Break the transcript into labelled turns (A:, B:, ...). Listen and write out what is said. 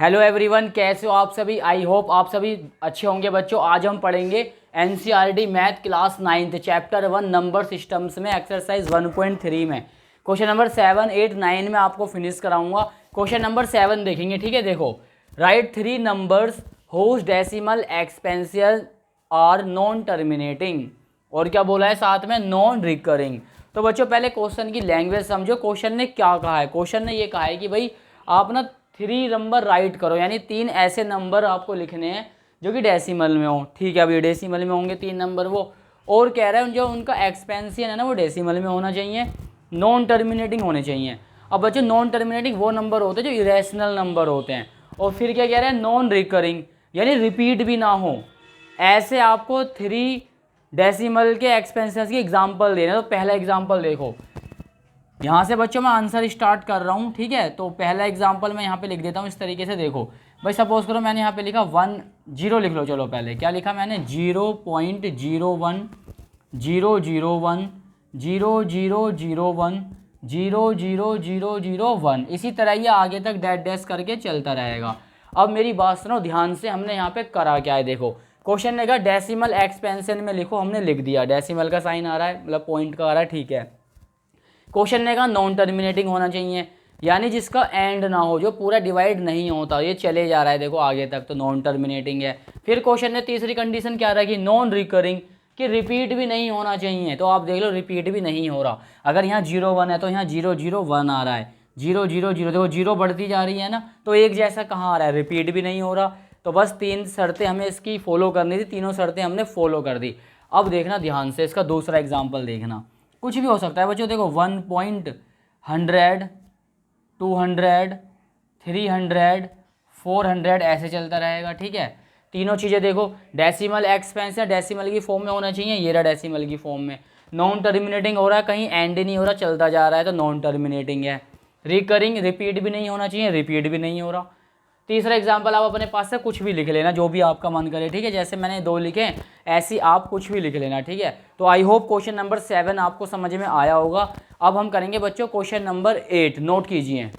A: Hello everyone, कैसे हो आप सभी। आई होप आप सभी अच्छे होंगे बच्चों। आज हम पढ़ेंगे NCERT math class 9 chapter 1 number systems में एक्सरसाइज 1.3 में क्वेश्चन नंबर 7, 8, 9 में आपको फिनिश कराऊंगा। क्वेश्चन नंबर 7 देखेंगे, ठीक है। देखो, write 3 numbers whose decimal expansion are non terminating, और क्या बोला है साथ में, नॉन रिकरिंग। तो बच्चों पहले क्वेश्चन की लैंग्वेज समझो। क्वेश्चन ने क्या कहा है, क्वेश्चन ने ये कहा है कि भाई आप ना 3 नंबर राइट करो, यानी 3 ऐसे नंबर आपको लिखने हैं जो कि डेसिमल में हो। ठीक है, अभी डेसिमल में होंगे 3 नंबर वो, और कह रहा है जो उनका एक्सपेंशन है ना वो डेसिमल में होना चाहिए, नॉन टर्मिनेटिंग होने चाहिए। अब बच्चों नॉन टर्मिनेटिंग वो नंबर होते हैं जो इरेशनल नंबर होते हैं। और फिर क्या कह रहे हैं, नॉन रिकरिंग, यानी रिपीट भी ना हो। ऐसे आपको 3 डेसिमल के एक्सपेंशन की एग्जाम्पल देना। तो पहला एग्जाम्पल देखो, यहाँ से बच्चों मैं आंसर स्टार्ट कर रहा हूँ, ठीक है। तो पहला एग्जाम्पल मैं यहाँ पे लिख देता हूँ इस तरीके से। देखो भाई, सपोज करो मैंने यहाँ पे लिखा 1 0 लिख लो। चलो पहले क्या लिखा मैंने, 0.01 001 00001 00001। इसी तरह ये आगे तक डैश डैश करके चलता रहेगा। अब मेरी बात सुनो ध्यान से, हमने यहाँ पे करा क्या है। देखो क्वेश्चन ने कहा डेसिमल एक्सपेंशन में लिखो, हमने लिख दिया, डेसिमल का साइन आ रहा है, मतलब पॉइंट का आ रहा है, ठीक है। क्वेश्चन ने कहा नॉन टर्मिनेटिंग होना चाहिए, यानी जिसका एंड ना हो, जो पूरा डिवाइड नहीं होता, ये चले जा रहा है देखो आगे तक, तो नॉन टर्मिनेटिंग है। फिर क्वेश्चन ने तीसरी कंडीशन क्या रखी, नॉन रिकरिंग, कि रिपीट भी नहीं होना चाहिए। तो आप देख लो रिपीट भी नहीं हो रहा। अगर यहाँ 0 1 है तो यहाँ 0 0 1 आ रहा है, 0 0 0, देखो 0 बढ़ती जा रही है ना, तो एक जैसा कहाँ आ रहा है, रिपीट भी नहीं हो रहा। तो बस 3 शर्तें हमें इसकी फॉलो करनी थी, तीनों शर्तें हमने फॉलो कर दी। अब देखना ध्यान से, इसका दूसरा एग्जाम्पल देखना, कुछ भी हो सकता है बच्चों। देखो 1.100 200 300 400 ऐसे चलता रहेगा, ठीक है। तीनों चीज़ें देखो, डेसिमल एक्सपेंशन डेसिमल की फॉर्म में होना चाहिए, ये रहा डेसिमल की फॉर्म में। नॉन टर्मिनेटिंग हो रहा है, कहीं एंड नहीं हो रहा, चलता जा रहा है, तो नॉन टर्मिनेटिंग है। रिकरिंग, रिपीट भी नहीं होना चाहिए, रिपीट भी नहीं हो रहा। तीसरा एग्जाम्पल आप अपने पास से कुछ भी लिख लेना, जो भी आपका मन करे, ठीक है। जैसे मैंने 2 लिखे ऐसी आप कुछ भी लिख लेना, ठीक है। तो आई होप क्वेश्चन नंबर 7 आपको समझ में आया होगा। अब हम करेंगे बच्चों क्वेश्चन नंबर 8, नोट कीजिए।